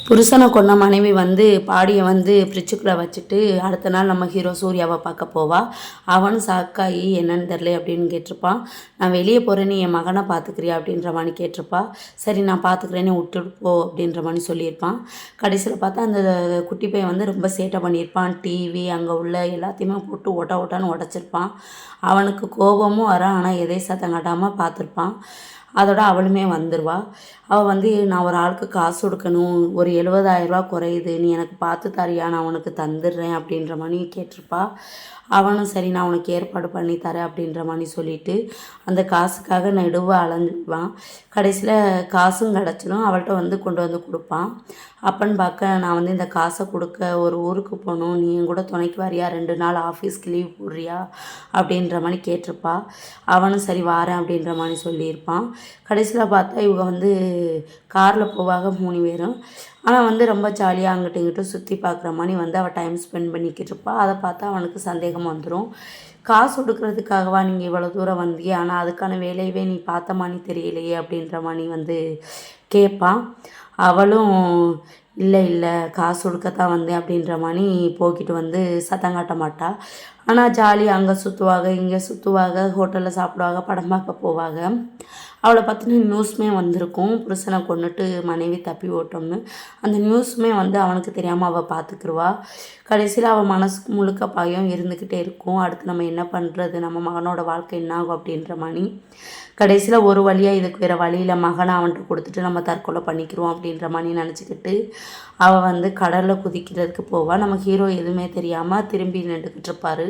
புருஷனை கொன்ன மனைவி வந்து பாடியை வந்து ஃப்ரிட்ஜுக்குள்ளே வச்சுட்டு அடுத்த நாள் நம்ம ஹீரோ சூர்யாவை பார்க்க போவா. அவனும் சாக்காயி என்னன்னு தெரில அப்படின்னு கேட்டிருப்பான். நான் வெளியே போகிறேன்னு என் மகனை பார்த்துக்கிறியா அப்படின்ற மாதிரி கேட்டிருப்பா. சரி நான் பார்த்துக்கிறேன்னு விட்டுட்டு போ அப்படின்ற மாதிரி சொல்லியிருப்பான். கடைசியில் பார்த்தா அந்த குட்டி பையன் வந்து ரொம்ப சேட்டை பண்ணியிருப்பான். டிவி அங்கே உள்ள எல்லாத்தையுமே போட்டு ஓட்டான்னு உடச்சிருப்பான். அவனுக்கு கோபமும் வர, ஆனால் எதை சத்தம் காட்டாமல் பார்த்துருப்பான். அதோட அவளுமே வந்துடுவா. அவள் வந்து நான் ஒரு ஆளுக்கு காசு கொடுக்கணும், ஒரு 70,000 குறையுது, நீ எனக்கு பார்த்து தரியா, நான் உனக்கு தந்துடுறேன் அப்படின்ற மாதிரி கேட்டிருப்பா. அவனும் சரி நான் உனக்கு ஏற்பாடு பண்ணி தரேன் அப்படின்ற மாதிரி சொல்லிட்டு அந்த காசுக்காக நடுவாக அலைஞ்சிடுவான். கடைசியில் காசும் கிடச்சிடும். அவள்கிட்ட வந்து கொண்டு வந்து கொடுப்பான். அப்பன்னு பார்க்க நான் வந்து இந்த காசை கொடுக்க ஒரு ஊருக்கு போகணும், நீ என் கூட துணைக்கு வரியா, 2 நாள் ஆஃபீஸ்க்கு லீவ் போடுறியா அப்படின்ற மாதிரி கேட்டிருப்பா. அவனும் சரி வாரேன் அப்படின்ற மாதிரி சொல்லியிருப்பான். கடைசியில் பார்த்தா இவங்க வந்து காரில் போவாக 3 பேரும். ஆனால் வந்து ரொம்ப ஜாலியாக அங்கிட்ட இங்கிட்டும் சுற்றி பார்க்குற மாதிரி வந்து அவள் டைம் ஸ்பெண்ட் பண்ணிக்கிட்டு இருப்பா. அதை பார்த்தா அவனுக்கு சந்தேகம் வந்துடும். காசு கொடுக்குறதுக்காகவா நீங்கள் இவ்வளோ தூரம் வந்தியே, ஆனால் அதுக்கான வேலையவே நீ பார்த்த மாதிரி தெரியலையே அப்படின்ற மாதிரி வந்து கேட்பான். அவளும் இல்லை காசு கொடுக்கத்தான் வந்தேன் அப்படின்ற மாதிரி போக்கிட்டு வந்து சத்தம் காட்ட மாட்டா. ஆனால் ஜாலியாக அங்கே சுற்றுவாங்க, இங்கே சுற்றுவாங்க, ஹோட்டலில் சாப்பிடுவாங்க, படம் பார்க்க போவாங்க. அவளை பற்றின நியூஸுமே வந்திருக்கும், புருஷனை கொண்டுட்டு மனைவி தப்பி ஓட்டோம்னு. அந்த நியூஸுமே வந்து அவனுக்கு தெரியாமல் அவள் பார்த்துக்குருவா. கடைசியில் அவள் மனசுக்கு முழுக்க பயம் இருந்துக்கிட்டே இருக்கும். அடுத்து நம்ம என்ன பண்ணுறது, நம்ம மகனோட வாழ்க்கை என்ன ஆகும் அப்படின்ற மாதிரி. கடைசியில் ஒரு வழியாக இதுக்கு வேறு வழியில் மகனை அவன்கிட்ட கொடுத்துட்டு நம்ம தற்கொலை பண்ணிக்கிறோம் அப்படின்ற மாதிரி நினச்சிக்கிட்டு அவள் வந்து கடலில் குதிக்கிறதுக்கு போவாள். நம்ம ஹீரோ எதுவுமே தெரியாமல் திரும்பி நின்றுக்கிட்டு இருப்பார்.